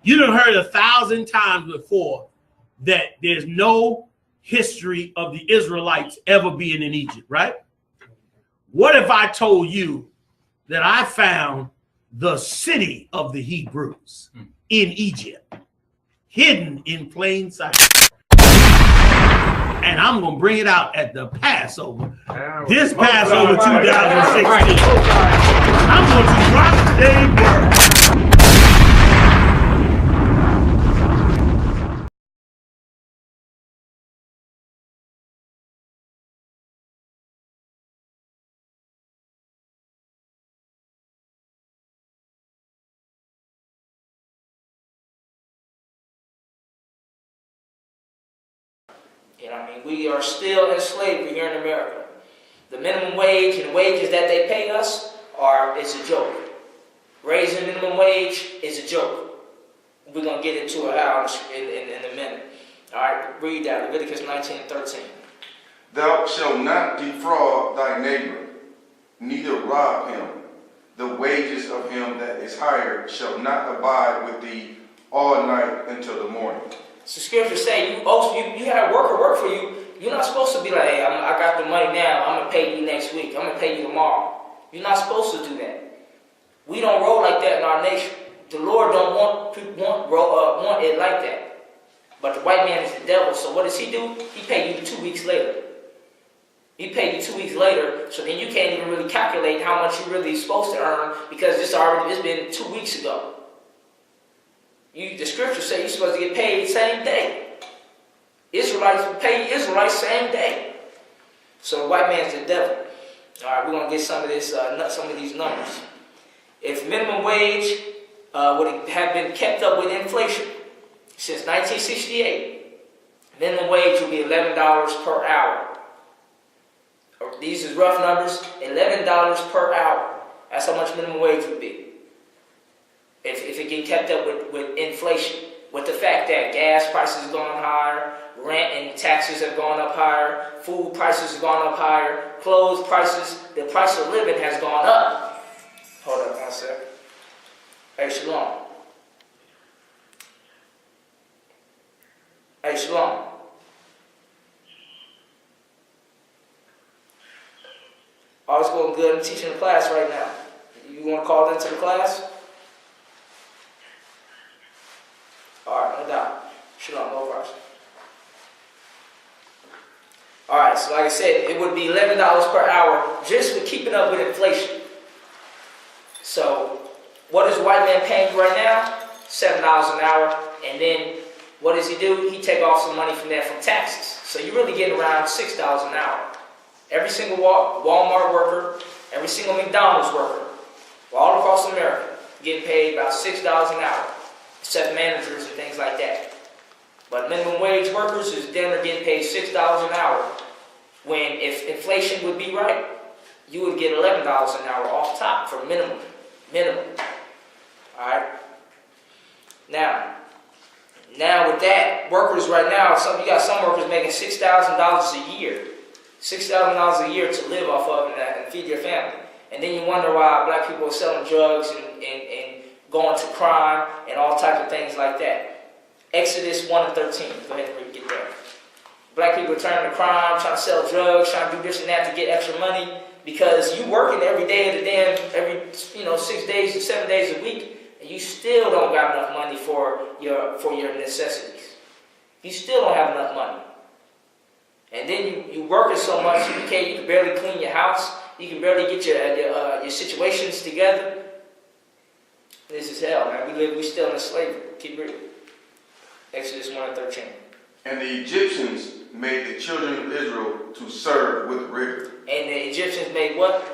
You done heard 1,000 times before that there's no history of the Israelites ever being in Egypt, right? What if I told you that I found the city of the Hebrews in Egypt, hidden in plain sight? And I'm going to bring it out at the Passover. This Passover 2016. I'm going to drop today's word. You know what I mean? We are still in slavery here in America. The minimum wage and the wages that they pay us is a joke. Raising minimum wage is a joke. We're going to get into it out in a minute. All right, read that. Leviticus 19:13. Thou shalt not defraud thy neighbor, neither rob him. The wages of him that is hired shall not abide with thee all night until the morning. So scriptures say you had a worker work for you. You're not supposed to be like, hey, I got the money now. I'm going to pay you next week. I'm going to pay you tomorrow. You're not supposed to do that. We don't roll like that in our nation. The Lord don't want it like that. But the white man is the devil. So what does he do? He pay you 2 weeks later. He paid you 2 weeks later, so then you can't even really calculate how much you're really supposed to earn because it's been 2 weeks ago. The scriptures say you're supposed to get paid same day. Israelites pay Israelites same day. So the white man's the devil. All right, we're gonna get some of this, some of these numbers. If minimum wage would have been kept up with inflation since 1968, minimum wage would be $11 per hour. These is rough numbers. $11 per hour. That's how much minimum wage would be. If it get kept up with inflation, with the fact that gas prices have gone higher, rent and taxes have gone up higher, food prices have gone up higher, clothes prices, the price of living has gone up. Hold up 1 second. Hey, Shalom. Hey, Shalom. All is going good. I'm teaching the class right now. You want to call into the class? Alright, no doubt. Shalom, no problem. Alright, so like I said, it would be $11 per hour just for keeping up with inflation. So, what is the white man paying you right now? $7 an hour. And then, what does he do? He take off some money from there from taxes. So you're really getting around $6 an hour. Every single Walmart worker, every single McDonald's worker, all across America, getting paid about $6 an hour. Except managers and things like that. But minimum wage workers is then are getting paid $6 an hour. When if inflation would be right, you would get $11 an hour off top for minimum. Alright? Now with that, workers right now, you got some workers making $6,000 a year. $6,000 a year to live off of and feed their family. And then you wonder why black people are selling drugs and going to crime and all types of things like that. Exodus 1:13. Go ahead and get that. Black people are turning to crime, trying to sell drugs, trying to do this and that to get extra money because you working every day of the damn, every 6 days or 7 days a week, and you still don't got enough money for your necessities. You still don't have enough money. And then you working so much you can barely clean your house, you can barely get your situations together. This is hell, man. We still in slavery. Keep reading. Exodus 1:13. And the Egyptians made the children of Israel to serve with rigor. And the Egyptians made what?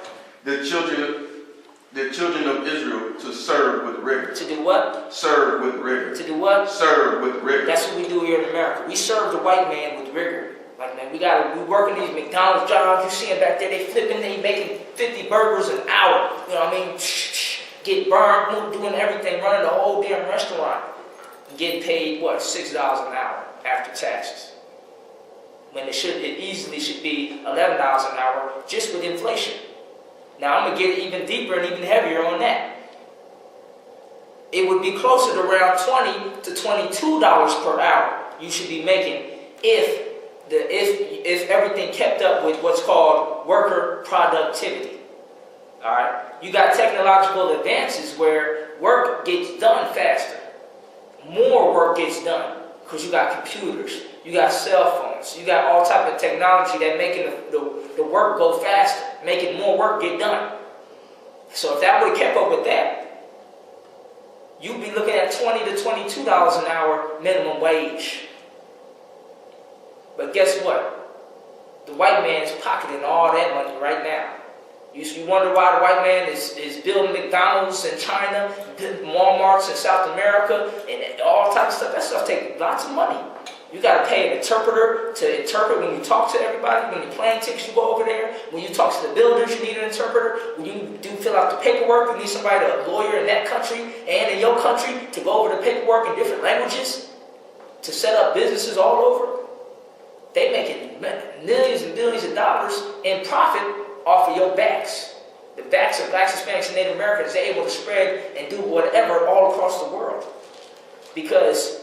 The children of Israel to serve with rigor. To do what? Serve with rigor. To do what? Serve with rigor. That's what we do here in America. We serve the white man with rigor. Like, man, we working these McDonald's jobs. You see them back there, they flipping, they making 50 burgers an hour. You know what I mean? Get burned, doing everything, running the whole damn restaurant. Getting paid, what, $6 an hour after taxes. When it easily should be $11 an hour just with inflation. Now I'm going to get even deeper and even heavier on that. it would be closer to around $20 to $22 per hour you should be making if everything kept up with what's called worker productivity. All right, you got technological advances where work gets done faster, more work gets done because you got computers, you got cell phones, you got all type of technology that making the work go faster, making more work get done. So if that would have kept up with that, you'd be looking at $20 to $22 an hour minimum wage. But guess what? The white man's pocketing all that money right now. You wonder why the white man is building McDonald's in China, Walmarts in South America, and all types of stuff. That stuff takes lots of money. You got to pay an interpreter to interpret when you talk to everybody. When you're plane tickets, you go over there. When you talk to the builders, you need an interpreter. When you do fill out the paperwork, you need somebody, a lawyer in that country and in your country, to go over the paperwork in different languages, to set up businesses all over. They making millions and billions of dollars in profit off of your backs. The backs of blacks, Hispanics, and Native Americans, they're able to spread and do whatever all across the world. Because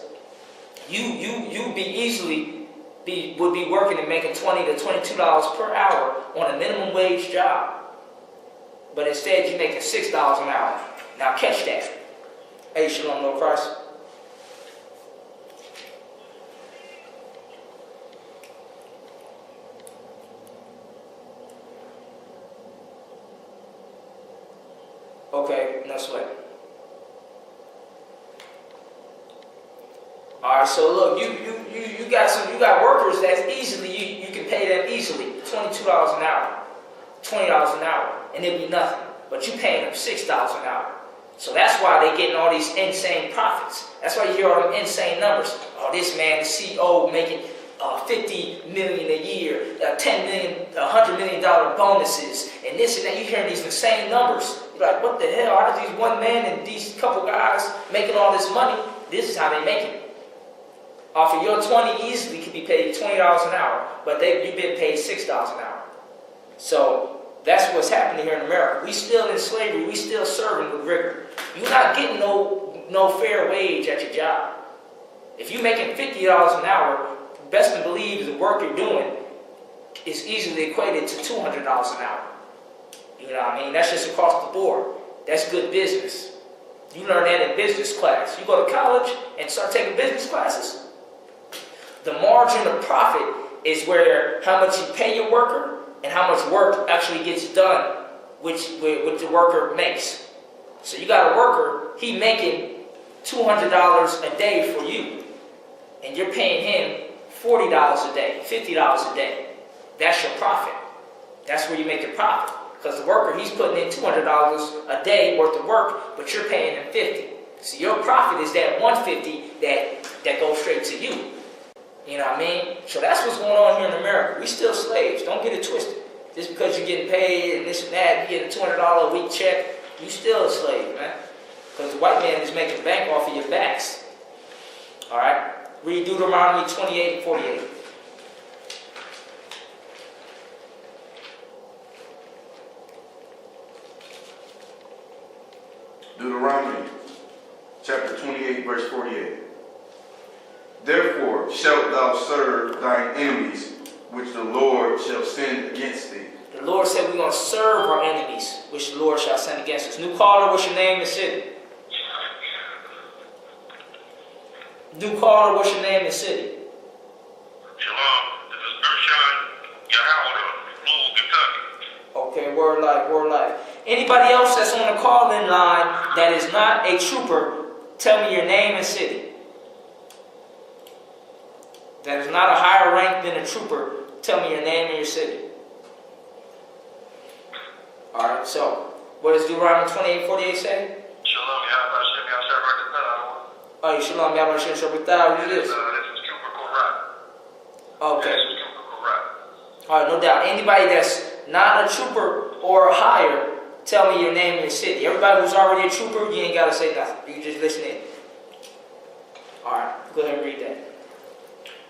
you would be working and making $20 to $22 per hour on a minimum wage job. But instead you're making $6 an hour. Now catch that. Hey, Shalom, Lord Christ. Okay, no sweat. All right, so look, you got workers that's easily you can pay them easily $22 an hour, $20 an hour, and it'd be nothing. But you paying them $6 an hour. So that's why they getting all these insane profits. That's why you hear all them insane numbers. Oh, this man, the CEO, making $50 million a year, $10 million, $100 million bonuses, and this and that. You hearing these insane numbers. You're like, what the hell? How are these one man and these couple guys making all this money? This is how they make it. Off of your 20 easily could be paid $20 an hour, but you've been paid $6 an hour. So that's what's happening here in America. We still in slavery. We still serving with rigor. You're not getting no fair wage at your job. If you're making $50 an hour, best to believe the work you're doing is easily equated to $200 an hour. You know what I mean? That's just across the board. That's good business. You learn that in business class. You go to college and start taking business classes. The margin of profit is where how much you pay your worker and how much work actually gets done, which the worker makes. So you got a worker, he making $200 a day for you, and you're paying him $40 a day, $50 a day. That's your profit. That's where you make your profit. Because the worker, he's putting in $200 a day worth of work, but you're paying him $50. So your profit is that $150 that goes straight to you. You know what I mean? So that's what's going on here in America. We still slaves. Don't get it twisted. Just because you're getting paid and this and that, you get a $200 a week check, you still a slave, man. Because the white man is making bank off of your backs. All right? Read Deuteronomy 28 and 48. Deuteronomy chapter 28, verse 48. Therefore shalt thou serve thine enemies, which the Lord shall send against thee. The Lord said we're going to serve our enemies, which the Lord shall send against us. New caller, what's your name and city? New caller, what's your name and city? Shalom, this is GEN.YAHANNA, Louisville, Kentucky. Okay, word life, word life. Anybody else that's on the call-in line that is not a trooper, tell me your name and city. That is not a higher rank than a trooper, tell me your name and your city. Alright, so, what does Deuteronomy 28:48 say? Shalom, Yahweh, Oh, Shalom, Yahweh, Shem, Shabbat, who this is this? is Trooper Korat. Okay. This is Trooper Korat. Alright, no doubt. Anybody that's not a trooper or higher, tell me your name and your city. Everybody who's already a trooper, you ain't got to say nothing. You can just listen in. Alright, go ahead and read that.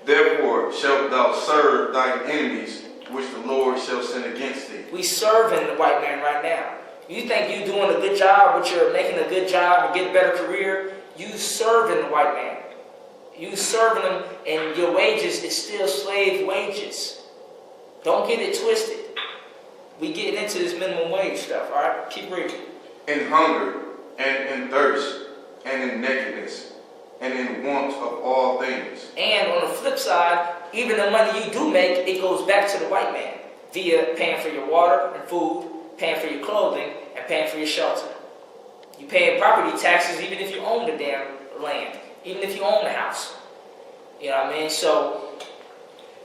Therefore shalt thou serve thine enemies, which the Lord shall send against thee. We serving the white man right now. You think you're doing a good job, but you're making a good job and getting a better career, you serving the white man. You serving them, and your wages is still slave wages. Don't get it twisted. We getting into this minimum wage stuff, all right? Keep reading. In hunger, and in thirst, and in nakedness, and in want of all things. And on the flip side, even the money you do make, it goes back to the white man via paying for your water and food, paying for your clothing, and paying for your shelter. You paying property taxes even if you own the damn land, even if you own the house. You know what I mean? So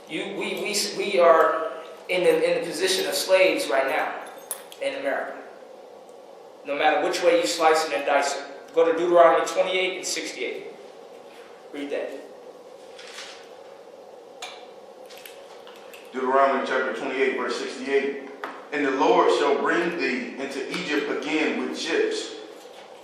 we are in the position of slaves right now in America. No matter which way you slice it and dice it. Go to Deuteronomy 28 and 68. Read that. Deuteronomy chapter 28, verse 68. And the Lord shall bring thee into Egypt again with ships,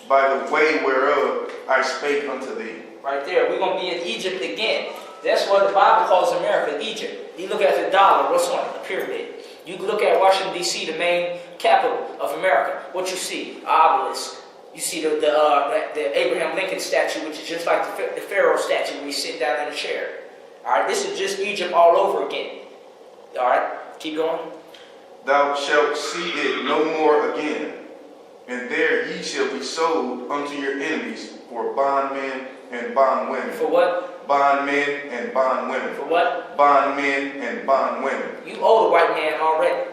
by the way whereof I spake unto thee. Right there. We're going to be in Egypt again. That's what the Bible calls America, Egypt. You look at the dollar, what's on it? A pyramid. You look at Washington, D.C., the main capital of America. What you see? Obelisk. You see the Abraham Lincoln statue, which is just like the Pharaoh statue where he's sitting down in a chair. All right, this is just Egypt all over again. All right, keep going. Thou shalt see it no more again, and there ye shall be sold unto your enemies for bondmen and bondwomen. For what? Bondmen and bondwomen. For what? Bondmen and bondwomen. You owe the white man already.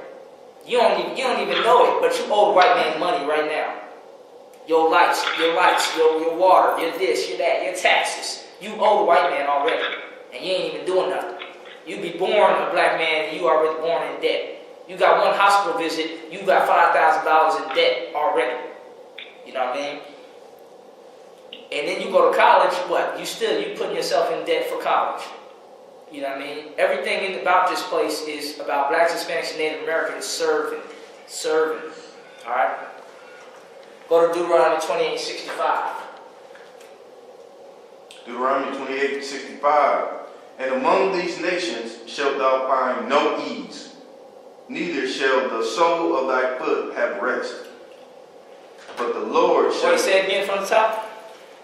You don't even know it, but you owe the white man money right now. Your lights, your water, your this, your that, your taxes. You owe the white man already, and you ain't even doing nothing. You be born a black man, and you already born in debt. You got one hospital visit, you got $5,000 in debt already. You know what I mean? And then you go to college, what? You putting yourself in debt for college. You know what I mean? Everything about this place is about blacks, Hispanics, and Native Americans serving. All right? Go to Deuteronomy 28:65. Deuteronomy 28:65. And among these nations shalt thou find no ease, neither shall the sole of thy foot have rest. But the Lord shall... Wait, say it again from the top.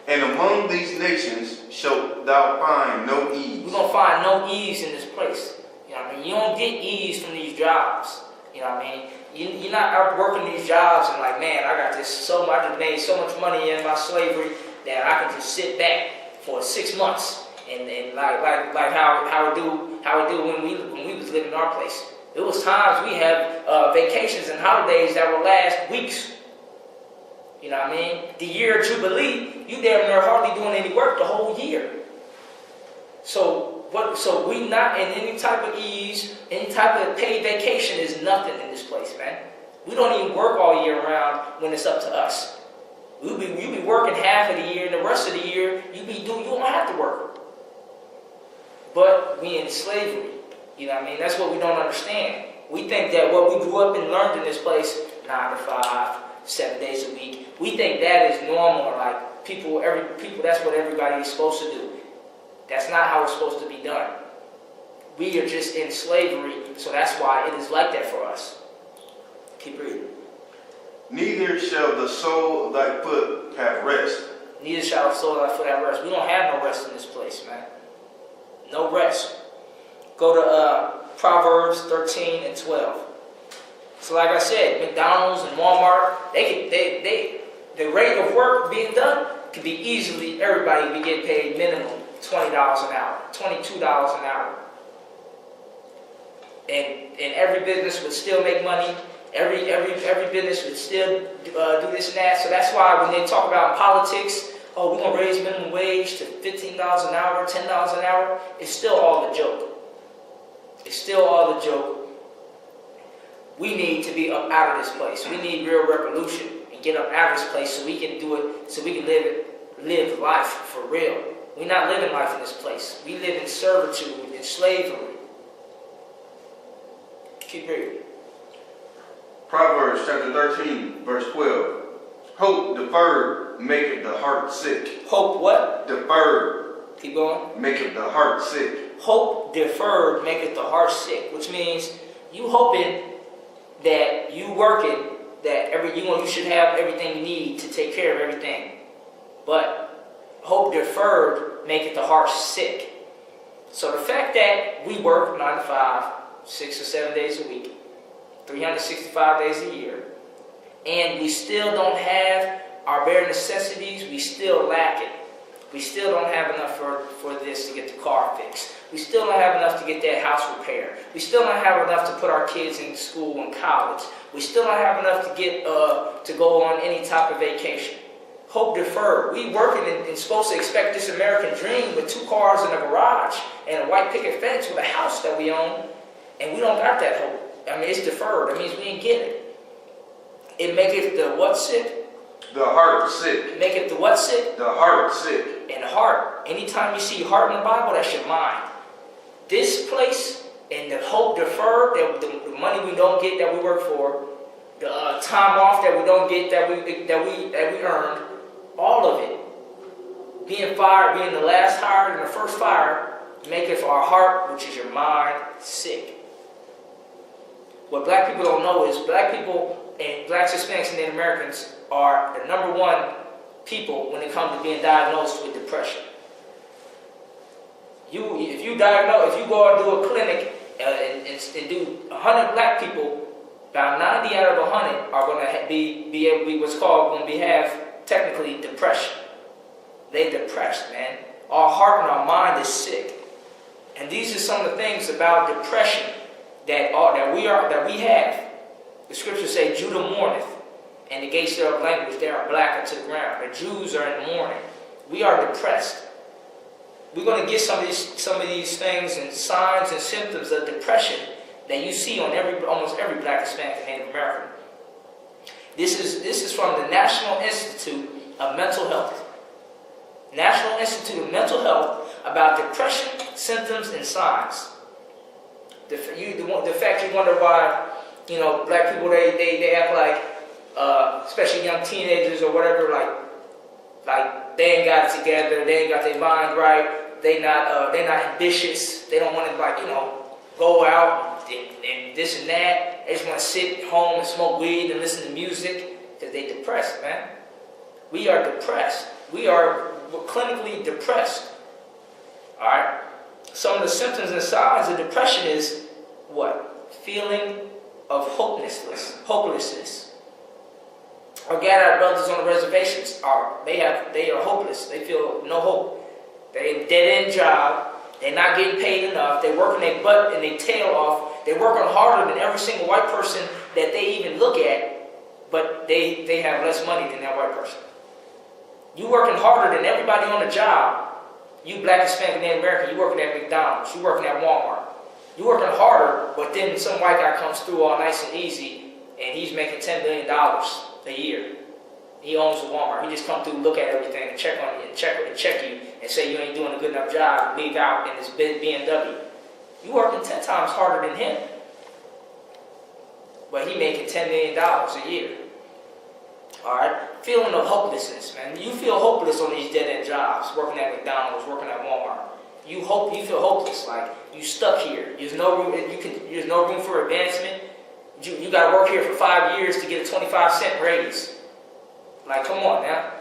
And among these nations shalt thou find no ease. We're going to find no ease in this place. You know what I mean? You don't get ease from these jobs. You know what I mean? You're not out working these jobs and like, man, I got this I just made so much money in my slavery that I can just sit back for 6 months and like how it do when we was living in our place. There was times we had vacations and holidays that would last weeks. You know what I mean? The year of Jubilee, you damn near hardly doing any work the whole year. So we not in any type of ease, any type of paid vacation is nothing in this place, man. We don't even work all year round when it's up to us. You be working half of the year, and the rest of the year you don't have to work. But we in slavery. You know what I mean? That's what we don't understand. We think that what we grew up and learned in this place, 9 to 5, 7 days a week, we think that is normal. Like people, that's what everybody is supposed to do. That's not how it's supposed to be done. We are just in slavery, so that's why it is like that for us. Keep reading. Neither shall the sole of thy foot have rest. Neither shall the sole of thy foot have rest. We don't have no rest in this place, man. No rest. Go to Proverbs 13 and 12. So like I said, McDonald's and Walmart, the rate of work being done could be easily, everybody be getting paid minimum $20 an hour, $22 an hour. And every business would still make money. Every business would still do this and that. So that's why when they talk about politics, oh, we're going to raise minimum wage to $15 an hour, $10 an hour, it's still all a joke. It's still all a joke. We need to be up out of this place. We need real revolution and get up out of this place so we can do it, so we can live life for real. We're not living life in this place. We live in servitude and slavery. Keep reading. Proverbs chapter 13, verse 12. Hope deferred maketh the heart sick. Hope what? Deferred. Keep going. Maketh the heart sick. Hope deferred maketh the heart sick, which means you hoping that you working that you should have everything you need to take care of everything. But hope deferred maketh the heart sick. So the fact that we work 9 to 5, 6 or 7 days a week, 365 days a year, and we still don't have our bare necessities, we still lack it. We still don't have enough for this to get the car fixed. We still don't have enough to get that house repaired. We still don't have enough to put our kids in school and college. We still don't have enough to get to go on any type of vacation. Hope deferred. We working and supposed to expect this American dream with 2 cars in a garage and a white picket fence with a house that we own, and we don't got that hope. I mean, it's deferred. That means we ain't get it. It maketh the what sick? The heart sick. It maketh the what sick? The heart sick. And heart. Anytime you see heart in the Bible, that's your mind. This place and the hope deferred, the money we don't get that we work for, the time off that we don't get that we earned, all of it, being fired, being the last hired and the first fired, maketh our heart, which is your mind, sick. What black people don't know is black people and blacks, Hispanics, and Native Americans are the #1 people when it comes to being diagnosed with depression. If you go and do a clinic and do 100 black people, about 90 out of 100 are going to be able to be what's called going to have technically depression. They depressed, man. Our heart and our mind is sick, and these are some of the things about depression that we have. The scriptures say, "Judah mourneth, and the gates thereof language, they are black unto the ground." The Jews are in mourning. We are depressed. We're going to get some of these things and signs and symptoms of depression that you see on almost every black, Hispanic, and Native American. This is from the National Institute of Mental Health. National Institute of Mental Health about depression, symptoms, and signs. The fact you wonder why, black people they act like, especially young teenagers or whatever, like they ain't got it together, they ain't got their mind right, they're not ambitious, they don't want to go out and this and that. They just want to sit home and smoke weed and listen to music because they depressed, man. We are depressed. We're clinically depressed. All right. Some of the symptoms and signs of depression is what? Feeling of hopelessness. Our Gadite brothers on the reservations they are hopeless. They feel no hope. They're a dead-end job. They're not getting paid enough. They're working their butt and their tail off. They're working harder than every single white person that they even look at, but they have less money than that white person. You working harder than everybody on the job. You black, Hispanic, Native American, you working at McDonald's, you working at Walmart. You working harder, but then some white guy comes through all nice and easy, and he's making $10 million a year. He owns a Walmart. He just come through, look at everything, and check on you, and check you, and say you ain't doing a good enough job, and leave out in this BMW. You working 10 times harder than him, but he making $10 million a year. All right, feeling of hopelessness, man. You feel hopeless on these dead-end jobs, working at McDonald's, working at Walmart. You feel hopeless, like you stuck here. There's no room. There's no room for advancement. You got to work here for 5 years to get a 25-cent raise. Like, come on now.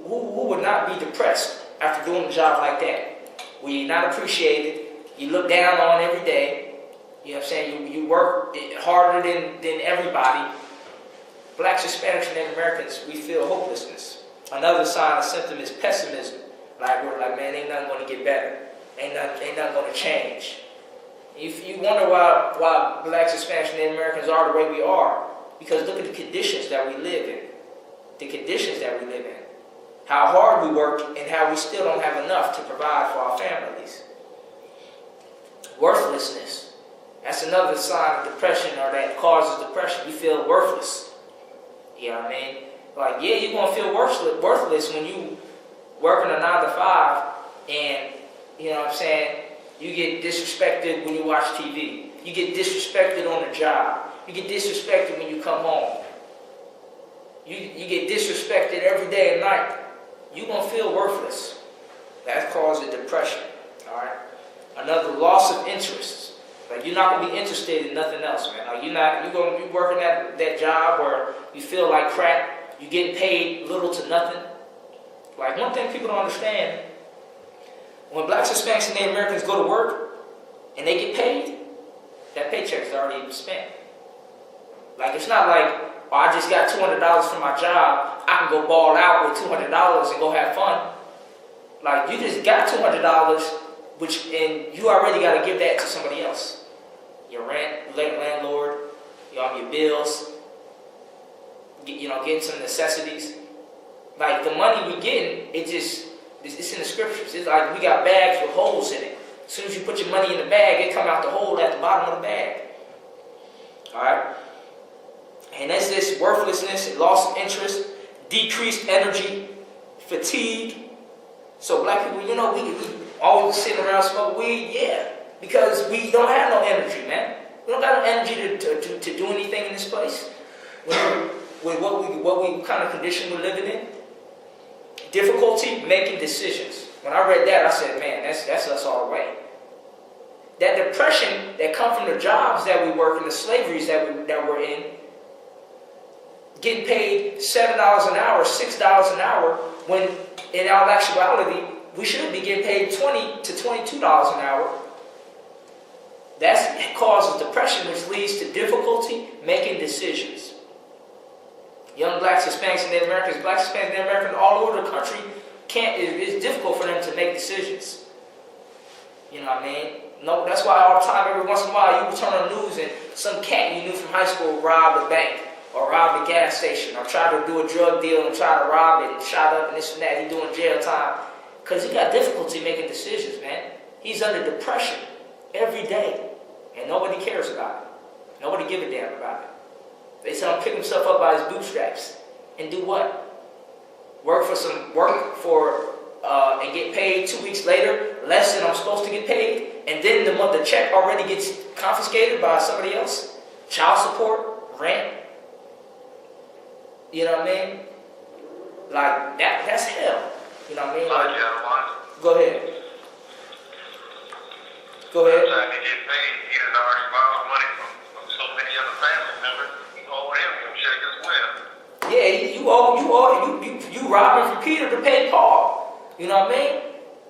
Who would not be depressed after doing a job like that? Where you're not appreciated, you look down on every day. You know what I'm saying? You work harder than everybody. Blacks, Hispanics, and Native Americans, we feel hopelessness. Another sign or symptom is pessimism. Like we're like, man, ain't nothing going to get better. Ain't nothing going to change. You wonder why blacks, Hispanics, and Native Americans are the way we are. Because look at the conditions that we live in. The conditions that we live in. How hard we work and how we still don't have enough to provide for our families. Worthlessness. That's another sign of depression, or that causes depression. You feel worthless. You know what I mean? Like, yeah, you're going to feel worthless when you working a 9 to 5 and, you know what I'm saying, you get disrespected when you watch TV. You get disrespected on the job. You get disrespected when you come home. You get disrespected every day and night. You're going to feel worthless. That causes depression. All right? Another, loss of interest. Like, you're not gonna be interested in nothing else, man. Like, you're gonna be working at that job where you feel like crap, you're getting paid little to nothing. Like, one thing people don't understand, when blacks, Hispanics, and Native Americans go to work and they get paid, that paycheck is already spent. Like, it's not like, oh, I just got $200 from my job, I can go ball out with $200 and go have fun. Like, you just got $200, and you already got to give that to somebody else. Your rent, landlord, your bills, getting some necessities. Like, the money we getting, it's in the scriptures. It's like we got bags with holes in it. As soon as you put your money in the bag, it come out the hole at the bottom of the bag. Alright? And that's this worthlessness and loss of interest, decreased energy, fatigue. So black people, we always sitting around smoking weed, yeah. Because we don't have no energy, man. We don't got no energy to do anything in this place. With what we kind of condition we're living in. Difficulty making decisions. When I read that, I said, man, that's us all the way. That depression that comes from the jobs that we work in, the slaveries that we're in, getting paid $7 an hour, $6 an hour, when in our actuality, we should be getting paid $20 to $22 an hour. That causes depression, which leads to difficulty making decisions. Young blacks, Hispanics, and Native Americans, blacks, Hispanics, and Native Americans all over the country, it's difficult for them to make decisions. You know what I mean? No, that's why all the time, every once in a while, you would turn on the news and some cat you knew from high school robbed a bank, or robbed a gas station, or tried to do a drug deal and try to rob it and shot up and this and that. He's doing jail time. Because he got difficulty making decisions, man. He's under depression every day. And nobody cares about it. Nobody give a damn about it. They tell him pick himself up by his bootstraps. And do what? Work and get paid 2 weeks later, less than I'm supposed to get paid. And then the check already gets confiscated by somebody else. Child support, rent. You know what I mean? Like, that's hell. You know what I mean? Like, go ahead. Go ahead. By the time he get paid, he has already borrowed money from so many other family members. He owe him some check as well. Yeah, you robbing from Peter to pay Paul. You know what I mean?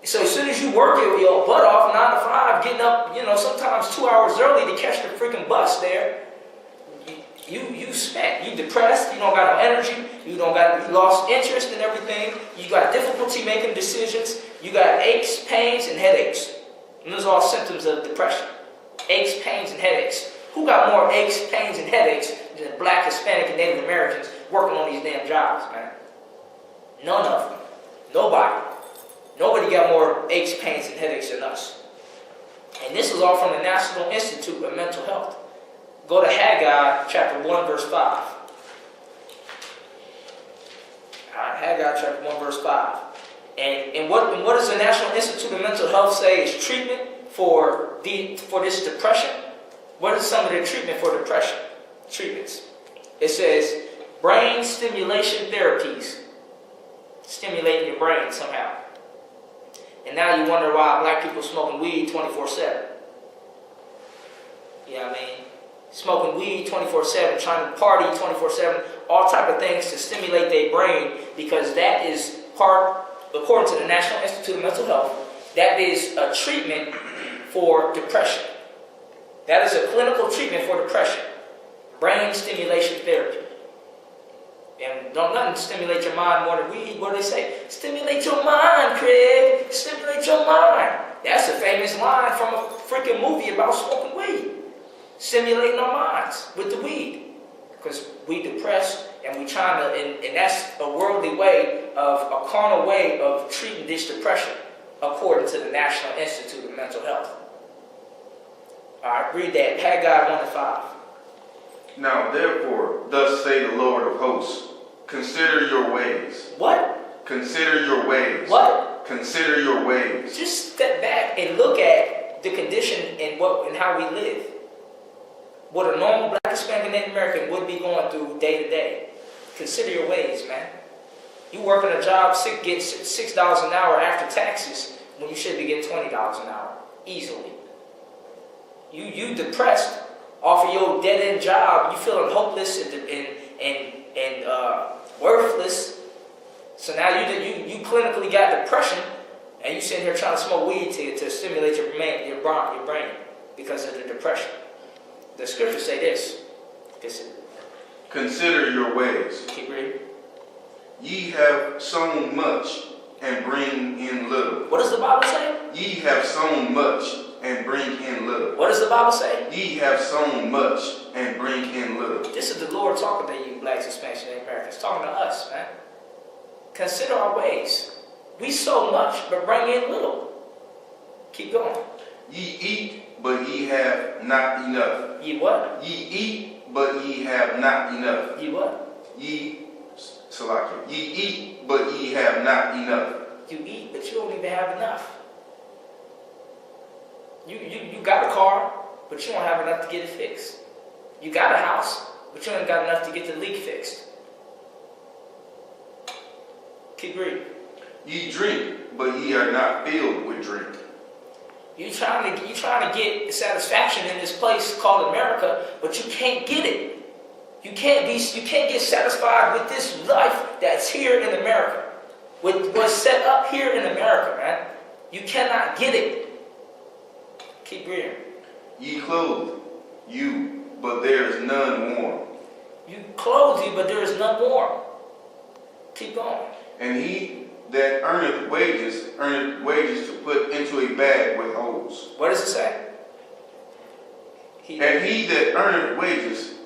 So as soon as you work your butt off 9 to 5, getting up, sometimes 2 hours early to catch the freaking bus there, you spent. You depressed. You don't got no energy. You lost interest in everything. You got difficulty making decisions. You got aches, pains, and headaches. And those are all symptoms of depression. Aches, pains, and headaches. Who got more aches, pains, and headaches than black, Hispanic, and Native Americans working on these damn jobs, man? None of them. Nobody. Nobody got more aches, pains, and headaches than us. And this is all from the National Institute of Mental Health. Go to Haggai chapter 1, verse 5. Alright, Haggai chapter 1, verse 5. And what does the National Institute of Mental Health say is treatment for this depression? What is some of the treatment for depression? Treatments. It says brain stimulation therapies. Stimulating your brain somehow. And now you wonder why black people smoking weed 24/7. You know what I mean? Smoking weed 24/7, trying to party 24/7, all type of things to stimulate their brain, because that is part, according to the National Institute of Mental Health, that is a treatment for depression. That is a clinical treatment for depression. Brain stimulation therapy. And don't nothing stimulate your mind more than weed. What do they say? Stimulate your mind, Craig. Stimulate your mind. That's a famous line from a freaking movie about smoking weed. Stimulating our minds with the weed. Because we depressed and we trying to, and that's a worldly way of, a carnal way of treating this depression, according to the National Institute of Mental Health. Alright, read that. Haggai 1 to 5. Now therefore, thus say the Lord of hosts, consider your ways. What? Consider your ways. What? Consider your ways. Just step back and look at the condition and how we live. What a normal black, Hispanic, and Native American would be going through day to day. Consider your ways, man. You working a job, get $6 an hour after taxes, when you should be getting $20 an hour, easily. you depressed off of your dead-end job. You feeling hopeless and worthless. So now you clinically got depression, and you sitting here trying to smoke weed to stimulate your brain because of the depression. The scriptures say this. Consider your ways. Keep reading. Ye have sown much and bring in little. What does the Bible say? Ye have sown much and bring in little. What does the Bible say? Ye have sown much and bring in little. This is the Lord talking to you, blacks, Hispanics, and Americans. Talking to us, man. Consider our ways. We sow much, but bring in little. Keep going. Ye eat, but ye have not enough. Ye what? Ye eat, but ye have not enough. Ye what? Ye eat, but ye have not enough. You eat, but you don't even have enough. You got a car, but you don't have enough to get it fixed. You got a house, but you ain't got enough to get the leak fixed. Keep reading. Ye drink, but ye are not filled with drink. You trying to get satisfaction in this place called America, but you can't get it. You can't get satisfied with this life that's here in America. With what's set up here in America, man. You cannot get it. Keep reading. Ye clothe you, but there is none warm. You clothe you, but there is none warm. Keep going. And he that earneth wages to put into a bag with holes. What does it say? And he that earneth wages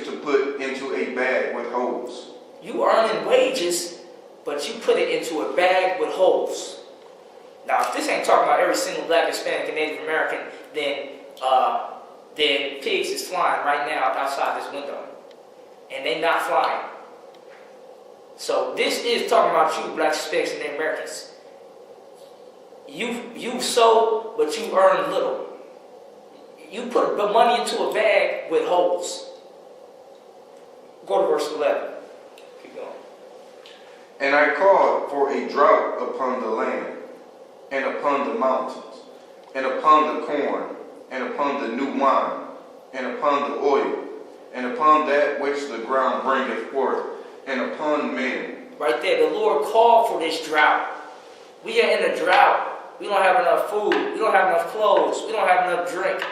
to put into a bag with holes. You earning wages, but you put it into a bag with holes. Now, if this ain't talking about every single black, Hispanic, and Native American, then pigs is flying right now outside this window. And they not flying. So this is talking about you, blacks, Hispanics, and Native Americans. You sow, but you earn little. You put the money into a bag with holes. Go to verse 11. Keep going. And I called for a drought upon the land, and upon the mountains, and upon the corn, and upon the new wine, and upon the oil, and upon that which the ground bringeth forth, and upon men. Right there, the Lord called for this drought. We are in a drought. We don't have enough food. We don't have enough clothes. We don't have enough drink.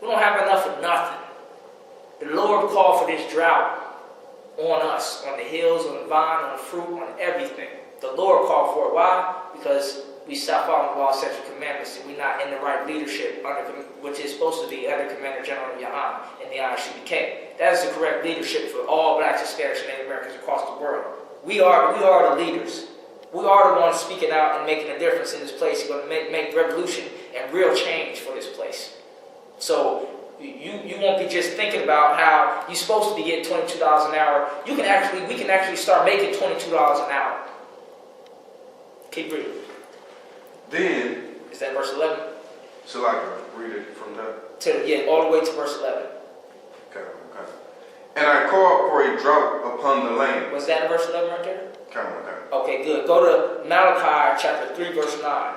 We don't have enough of nothing. The Lord called for this drought on us, on the hills, on the vine, on the fruit, on everything. The Lord called for it. Why? Because we stopped following the law, statutes, and commandments, and we're not in the right leadership, which is supposed to be under Commander General Yohanna in the I.S.U.P.K. That is the correct leadership for all blacks, Hispanics, and Native Americans across the world. We are the leaders. We are the ones speaking out and making a difference in this place. We're going to make revolution and real change for this place. So you won't be just thinking about how you're supposed to be getting $22 an hour. We can actually start making $22 an hour. Keep reading. Then, Is that verse 11? shall I read it from there? All the way to verse 11. Okay. And I called for a drought upon the land. Was that in verse 11 right there? Okay. Okay, good. Go to Malachi chapter 3, verse 9.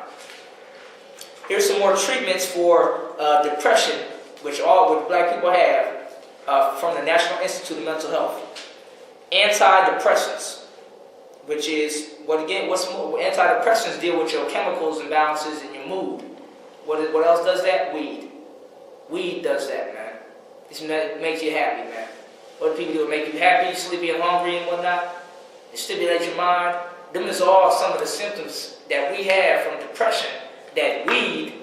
Here's some more treatments for depression, which black people have, from the National Institute of Mental Health. Antidepressants, which is, what's more? Antidepressants deal with your chemicals imbalances and your mood. What else does that? Weed. Weed does that, man. It makes you happy, man. What do people do? It make you happy, sleepy, and hungry, and whatnot. It stimulates your mind. Them is all some of the symptoms that we have from depression that weed,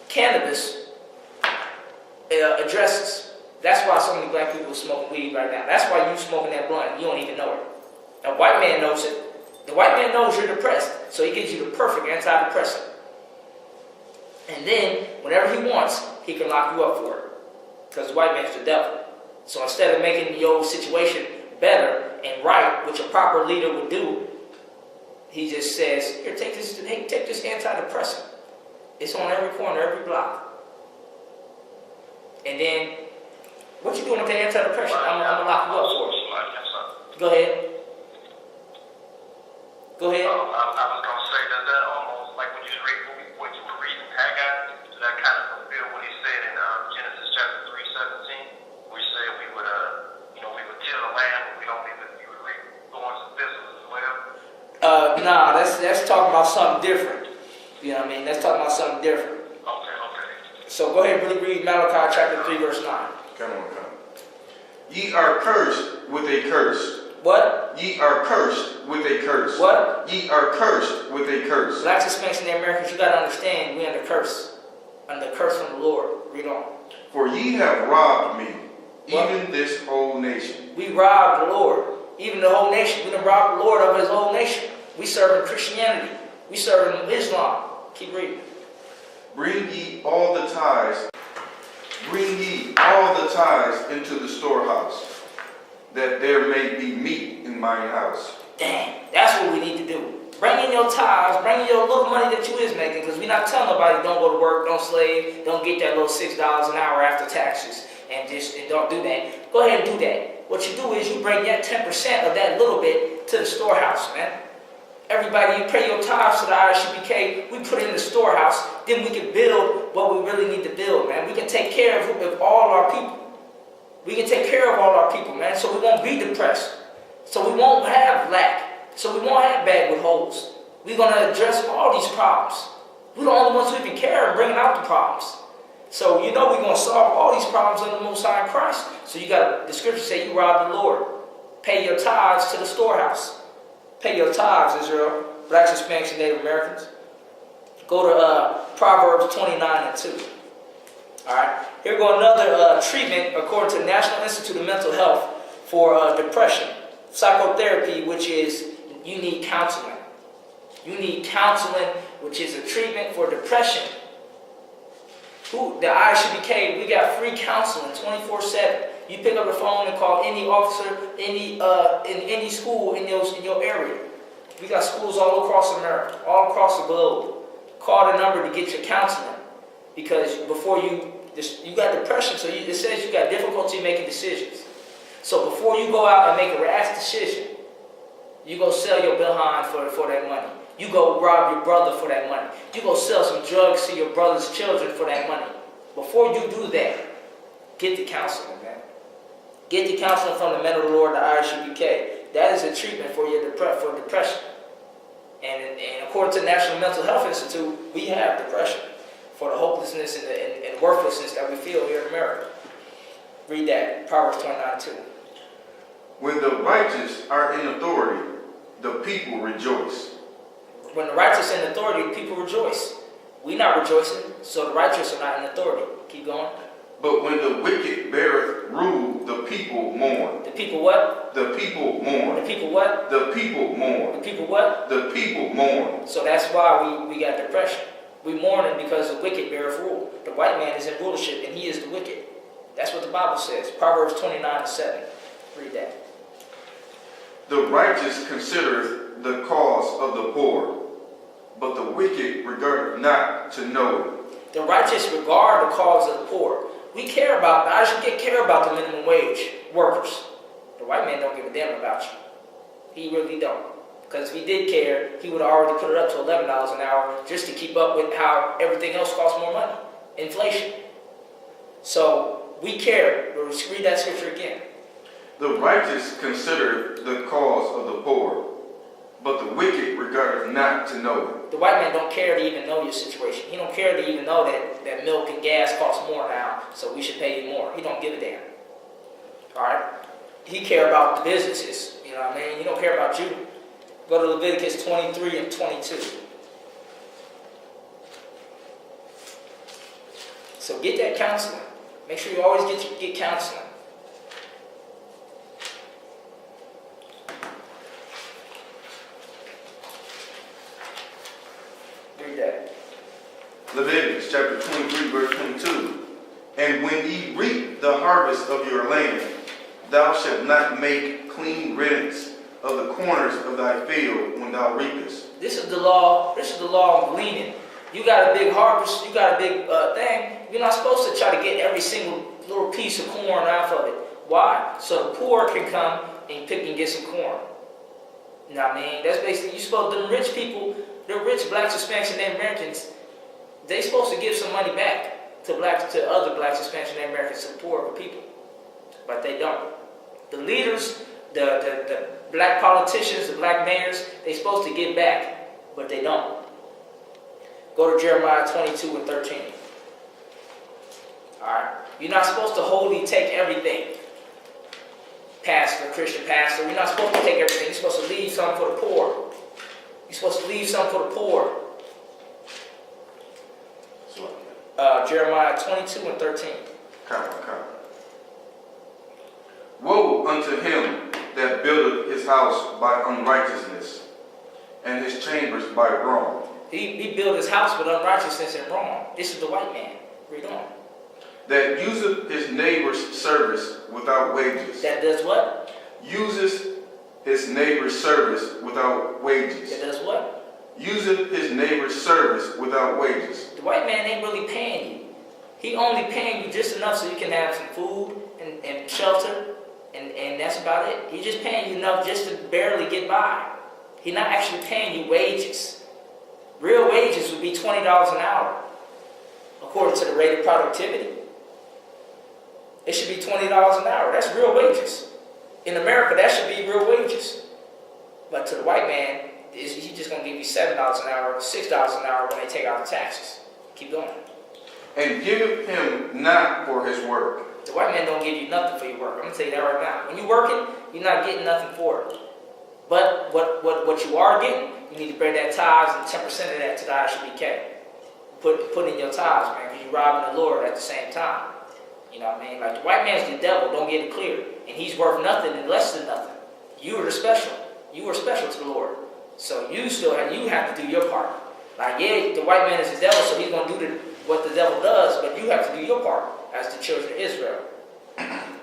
cannabis, addresses. That's why so many black people are smoking weed right now. That's why you smoking that blunt. You don't even know it. A white man knows it. The white man knows you're depressed, so he gives you the perfect antidepressant. And then, whenever he wants, he can lock you up for it. Because the white man's the devil. So instead of making your situation better and right, which a proper leader would do, he just says, here, take this antidepressant. It's on every corner, every block. And then, what you doing with the antidepressant? I'm going to lock you up for it. Go ahead. Go ahead. I was going to say that almost like when you were reading Haggai, that kind of fulfill what he something different. You know what I mean? That's talking about something different. Okay. So go ahead and read Malachi chapter 3, verse 9. Come on. Ye are cursed with a curse. What? Ye are cursed with a curse. What? Ye are cursed with a curse. Blacks, Hispanics, and Americans, you got to understand, we under curse. Under curse from the Lord. Read on. For ye have robbed me, What? even this whole nation. We robbed the Lord. Even the whole nation. We done robbed the Lord of his whole nation. We serving Christianity. We serving Islam. Keep reading. Bring ye all the tithes. Bring ye all the tithes into the storehouse, that there may be meat in mine house. Dang, that's what we need to do. Bring in your tithes, bring in your little money that you is making, because we're not telling nobody don't go to work, don't slave, don't get that little $6 an hour after taxes, and don't do that. Go ahead and do that. What you do is you bring that 10% of that little bit to the storehouse, man. Everybody, you pay your tithes to the I.S.U.P.K, we put it in the storehouse, then we can build what we really need to build, man. We can take care of all our people. We can take care of all our people, man, so we won't be depressed. So we won't have lack. So we won't have bad with holes. We're going to address all these problems. We're the only ones who can care and bringing out the problems. So you know we're going to solve all these problems in the Most High in Christ. So you got the scripture say you rob the Lord. Pay your tithes to the storehouse. Pay your tithes, Israel. Blacks, Hispanics, and Native Americans. Go to Proverbs 29 and 2. All right. Here go another treatment according to the National Institute of Mental Health for depression. Psychotherapy, which is you need counseling. You need counseling, which is a treatment for depression. The I.S.U.P.K, we got free counseling 24/7. You pick up the phone and call any officer, in any school in your area. We got schools all across America, all across the globe. Call the number to get your counseling, because before you got depression, so it says you got difficulty making decisions. So before you go out and make a rash decision, you go sell your behind for that money. You go rob your brother for that money. You go sell some drugs to your brother's children for that money. Before you do that, get the counseling, man. Get the counseling from the men of the Lord, the I.S.U.P.K. That is a treatment for depression. And according to the National Mental Health Institute, we have depression for the hopelessness and worthlessness that we feel here in America. Read that, Proverbs 29:2. When the righteous are in authority, the people rejoice. When the righteous are in authority, people rejoice. We not rejoicing, so the righteous are not in authority. Keep going. But when the wicked beareth rule, the people mourn. The people what? The people mourn. The people what? The people mourn. The people what? The people mourn. So that's why we got depression. We mourning because the wicked beareth rule. The white man is in rulership and he is the wicked. That's what the Bible says. Proverbs 29:7. Read that. The righteous considereth the cause of the poor, but the wicked regardeth not to know it. The righteous regard the cause of the poor. We care about, I should care about the minimum wage workers. The white man don't give a damn about you. He really don't. Because if he did care, he would have already put it up to $11 an hour just to keep up with how everything else costs more money. Inflation. So we care. Let's read that scripture again. The righteous considereth the cause of the poor, but the wicked regardeth not to know it. The white man don't care to even know your situation. He don't care to even know that milk and gas cost more now, so we should pay you more. He don't give a damn. Alright? He care about the businesses. You know what I mean? He don't care about you. Go to Leviticus 23 and 22. So get that counseling. Make sure you always get counseling. Read that. Leviticus chapter 23, verse 22. And when ye reap the harvest of your land, thou shalt not make clean riddance of the corners of thy field when thou reapest. This is the law. This is the law of gleaning. You got a big harvest. You got a big thing. You're not supposed to try to get every single little piece of corn off of it. Why? So the poor can come and pick and get some corn. You know what I mean? That's basically, you're supposed to, the rich people, the rich blacks, Hispanics, and Native Americans, they supposed to give some money back to other blacks, Hispanics, and Native Americans, to the poorer people. But they don't. The leaders, the black politicians, the black mayors, they supposed to give back, but they don't. Go to Jeremiah 22 and 13. All right. You're not supposed to wholly take everything. Pastor, Christian pastor, you're not supposed to take everything. You're supposed to leave some for the poor. You're supposed to leave some for the poor. Jeremiah 22 and 13. Come. Woe unto him that buildeth his house by unrighteousness, and his chambers by wrong. He built his house with unrighteousness and wrong. This is the white man. Read on. That useth his neighbor's service without wages. That does what? Uses his neighbor's service without wages. That does what? Useth his neighbor's service without wages. The white man ain't really paying you. He only paying you just enough so you can have some food and shelter, and that's about it. He's just paying you enough just to barely get by. He's not actually paying you wages. Real wages would be $20 an hour, according to the rate of productivity. It should be $20 an hour. That's real wages. In America, that should be real wages. But to the white man, he's just going to give you $7 an hour, $6 an hour when they take out the taxes. Keep going. And giveth him not for his work. The white man don't give you nothing for your work. I'm going to tell you that right now. When you're working, you're not getting nothing for it. But what you are getting, you need to bring that tithes and 10% of that to the I.S.U.P.K. Put in your tithes, man, because you're robbing the Lord at the same time. You know what I mean? Like, the white man's the devil, don't get it clear. And he's worth nothing and less than nothing. You are the special. You are special to the Lord. So you have to do your part. Like, yeah, the white man is the devil, so he's going to do what the devil does, but you have to do your part as the children of Israel.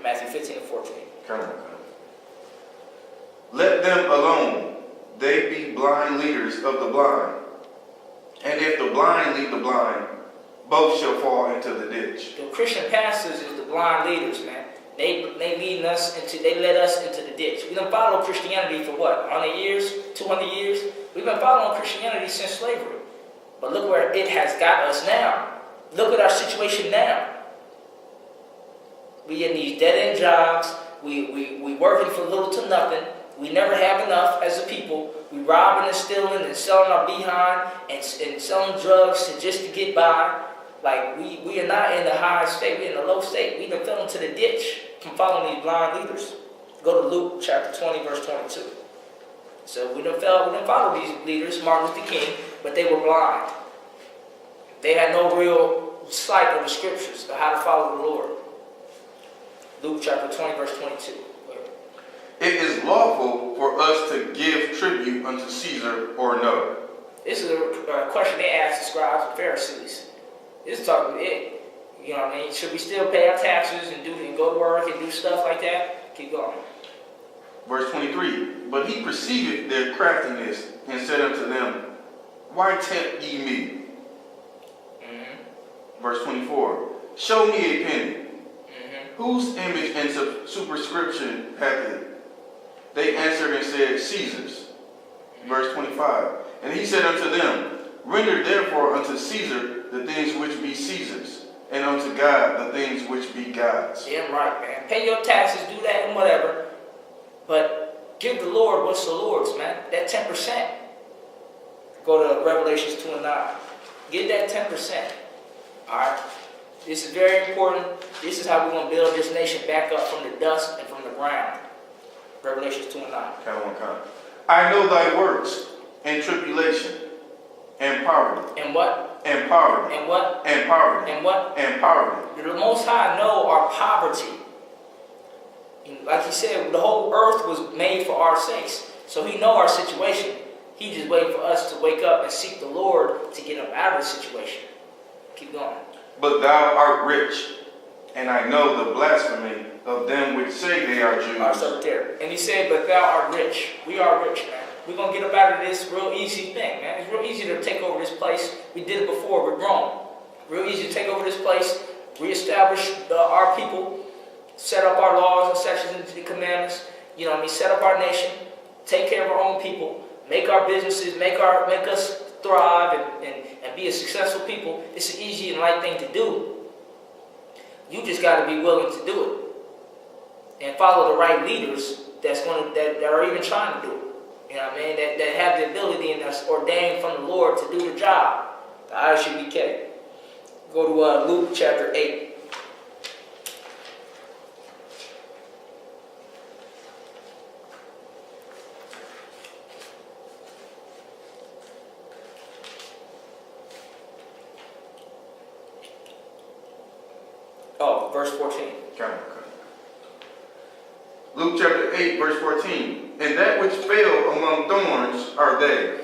Matthew 15 and 14. Come on. Let them alone. They be blind leaders of the blind. And if the blind lead the blind, both shall fall into the ditch. The Christian pastors is the blind leaders, man. They led us into the ditch. We've been following Christianity for what, 100 years, 200 years? We've been following Christianity since slavery. But look where it has got us now. Look at our situation now. We in these dead-end jobs. We working for little to nothing. We never have enough as a people. We robbing and stealing and selling our behind and selling drugs just to get by. Like, we are not in the high state. We're in the low state. We've been fell into the ditch from following these blind leaders. Go to Luke chapter 20, verse 22. So we didn't follow these leaders, Martin Luther King, but they were blind. They had no real sight of the scriptures of how to follow the Lord. Luke chapter 20, verse 22. It is lawful for us to give tribute unto Caesar or no? This is a question they asked the scribes and Pharisees. This is talking it. You know what I mean? Should we still pay our taxes and go to work and do stuff like that? Keep going. Verse 23. But he perceived their craftiness and said unto them, Why tempt ye me? Verse 24. Show me a penny. Whose image and superscription hath it? They answered and said, Caesar's. Verse 25. And he said unto them, Render therefore unto Caesar the things which be Caesar's, and unto God the things which be God's. Damn right, man. Pay your taxes, do that and whatever. But give the Lord what's the Lord's, man. That 10%. Go to Revelations 2 and 9. Get that 10%. Alright? This is very important. This is how we're going to build this nation back up from the dust and from the ground. Revelations 2 and 9. I know thy works, and tribulation, and poverty. And what? And poverty. And what? And poverty. And what? And poverty. The Most High know our poverty. Like he said, the whole earth was made for our sakes. So he know our situation. He just waiting for us to wake up and seek the Lord to get us out of the situation. Keep going. But thou art rich, and I know the blasphemy of them which say they are Jews. Stop there. And he said, but thou art rich. We are rich, man. We're going to get up out of this real easy thing, man. It's real easy to take over this place. We did it before with Rome. Real easy to take over this place, reestablish our people, set up our laws and sections into the commandments, you know what I mean, set up our nation, take care of our own people, make our businesses, make us thrive and be a successful people. It's an easy and light thing to do. You just got to be willing to do it and follow the right leaders that are even trying to do it. You know what I mean? That have the ability and that's ordained from the Lord to do the job. The I.S.U.P.K. Go to Luke chapter 8. Oh, verse 14. Okay. Luke chapter 8, verse 14. And that which fell among thorns are they,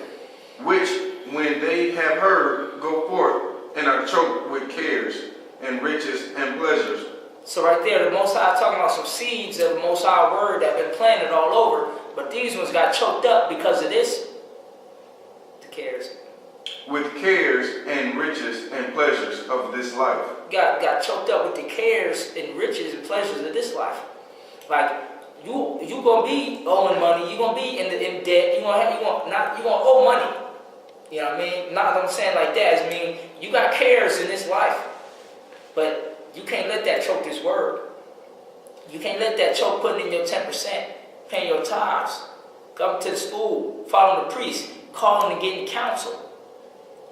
which, when they have heard, go forth and are choked with cares and riches and pleasures. So right there, the Most High talking about some seeds of the Most High word that have been planted all over, but these ones got choked up because of this. The cares. With cares and riches and pleasures of this life. Got choked up with the cares and riches and pleasures of this life. Like you gonna be owing money, you gonna be in debt, you gonna owe money. You know what I mean? Not what I'm saying like that. I mean you got cares in this life, but you can't let that choke this word. You can't let that choke putting in your 10%, paying your tithes, coming to the school, following the priest, calling and getting counsel.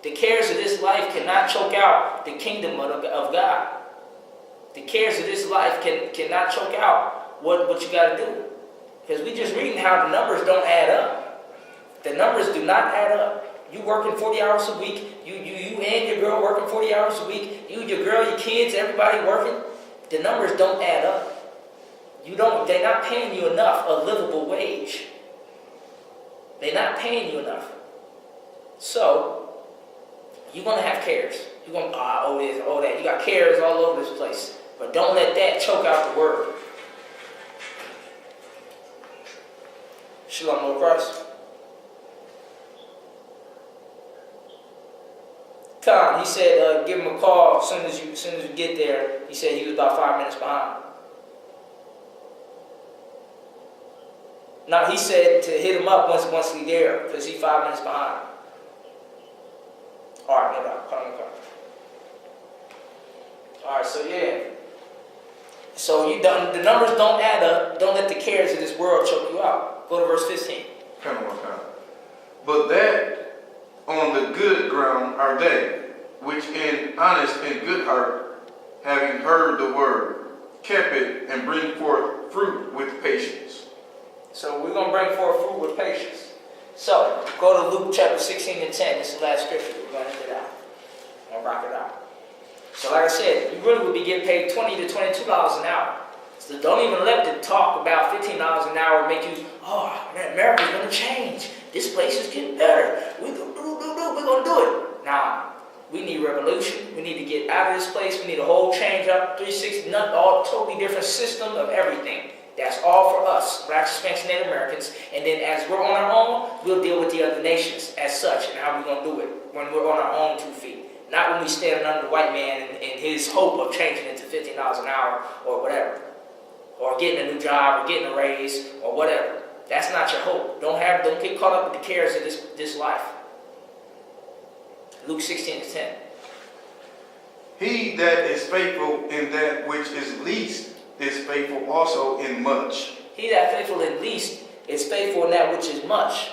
The cares of this life cannot choke out the kingdom of God. The cares of this life cannot choke out what you got to do. Because we just reading how the numbers don't add up. The numbers do not add up. You working 40 hours a week. You and your girl working 40 hours a week. You, your girl, your kids, everybody working. The numbers don't add up. They're not paying you enough a livable wage. They're not paying you enough. So you're going to have cares. You're going to, owe this, owe that. You got cares all over this place. But don't let that choke out the word. Shalom, Lord Christ. Con, he said, give him a call as soon as you get there. He said he was about 5 minutes behind. Now, he said to hit him up once he's there, because he's 5 minutes behind. Alright, no doubt. Alright, so yeah. So the numbers don't add up. Don't let the cares of this world choke you out. Go to verse 15. Come on, come. But that on the good ground are they, which in honest and good heart, having heard the word, kept it and bring forth fruit with patience. So we're going to bring forth fruit with patience. So, go to Luke chapter 16 and 10. This is the last scripture. We're going to end it out. I'm going to rock it out. So, like I said, you really would be getting paid $20 to $22 an hour. So, don't even let the talk about $15 an hour make you, oh, man, America's going to change. This place is getting better. We're going to do it. Nah, we need revolution. We need to get out of this place. We need a whole change up, 360, all totally different system of everything. That's all for us, Blacks, Hispanics, and Native Americans. And then as we're on our own, we'll deal with the other nations as such. And how we're going to do it when we're on our own 2 feet. Not when we stand under the white man and his hope of changing it to $15 an hour or whatever. Or getting a new job or getting a raise or whatever. That's not your hope. Don't get caught up with the cares of this life. Luke 16 to 10. He that is faithful in that which is least is faithful also in much. He that faithful in least is faithful in that which is much.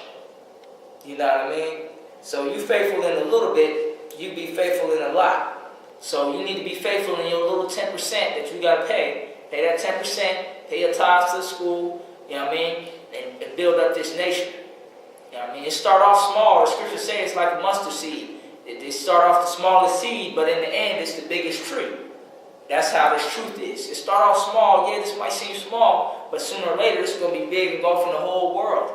You know what I mean? So you faithful in a little bit, you be faithful in a lot. So you need to be faithful in your little 10% that you got to pay. Pay that 10%, pay your tithes to the school, you know what I mean? And build up this nation. You know what I mean? It start off small. The scripture says it's like a mustard seed. They start off the smallest seed, but in the end, it's the biggest tree. That's how this truth is. It start off small. Yeah, this might seem small, but sooner or later, it's going to be big, engulfing the whole world.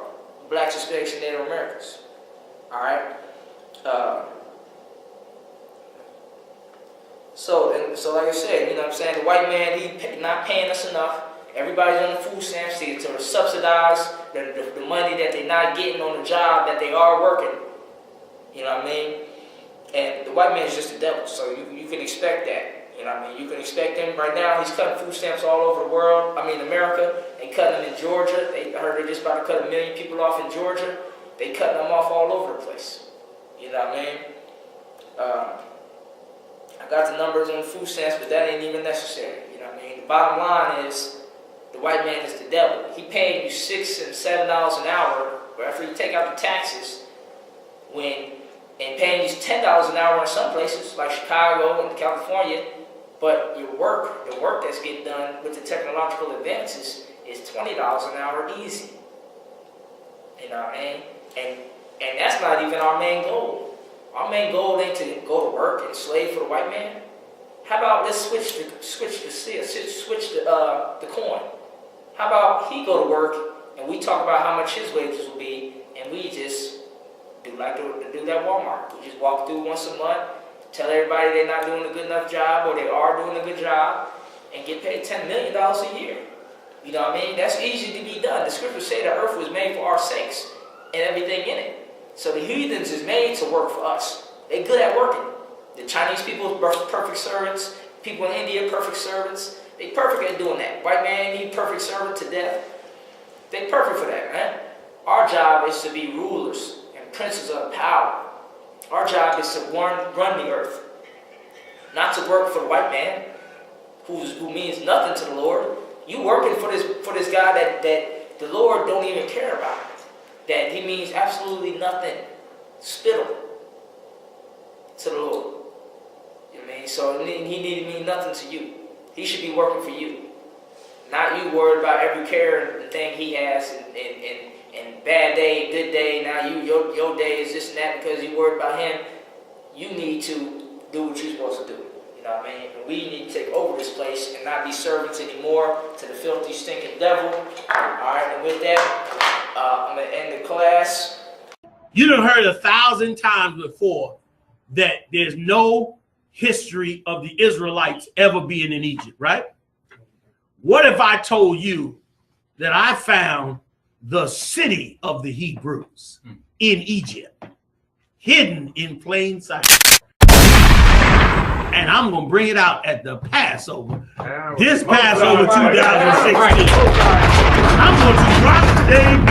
Blacks, Hispanics, and Native Americans. All right? So like I said, you know what I'm saying? The white man, he not paying us enough. Everybody's on the food stamps to subsidize the money that they're not getting on the job that they are working. You know what I mean? And the white man is just the devil, so you can expect that. You know what I mean? You can expect him. Right now, he's cutting food stamps all over the world. I mean, America. They cutting them in Georgia. I heard they're just about to cut 1 million people off in Georgia. They cutting them off all over the place. You know what I mean? I got the numbers on the food stamps, but that ain't even necessary. You know what I mean? The bottom line is, the white man is the devil. He paying you $6 and $7 an hour, or after you take out the taxes, when and paying you $10 an hour in some places like Chicago and California, but your work, the work that's getting done with the technological advances is $20 an hour easy. You know what I mean? And that's not even our main goal. Our main goal ain't to go to work and slave for the white man. How about let's switch the coin? How about he go to work and we talk about how much his wages will be, and we just do like do that Walmart. We just walk through once a month, tell everybody they're not doing a good enough job or they are doing a good job, and get paid $10 million a year. You know what I mean? That's easy to be done. The scriptures say the earth was made for our sakes and everything in it. So the heathens is made to work for us. They're good at working. The Chinese people are perfect servants. People in India, perfect servants. They perfect at doing that. White man need perfect servant to death. They perfect for that, man. Our job is to be rulers and princes of power. Our job is to run the earth. Not to work for the white man, who means nothing to the Lord. You working for this guy that the Lord don't even care about. That he means absolutely nothing. Spittle to the Lord. You know what I mean? So he need to mean nothing to you. He should be working for you. Not you worried about every care and thing he has and bad day, good day. Now your day is this and that because you worried about him. You need to do what you're supposed to do. You know what I mean? And we need to take over this place and not be servants anymore to the filthy, stinking devil. Alright, and with that, I'm going to end the class. You done heard 1,000 times before that there's no history of the Israelites ever being in Egypt, right? What if I told you that I found the city of the Hebrews in Egypt, hidden in plain sight? And I'm going to bring it out at the Passover. This Passover 2016. I'm going to drop today.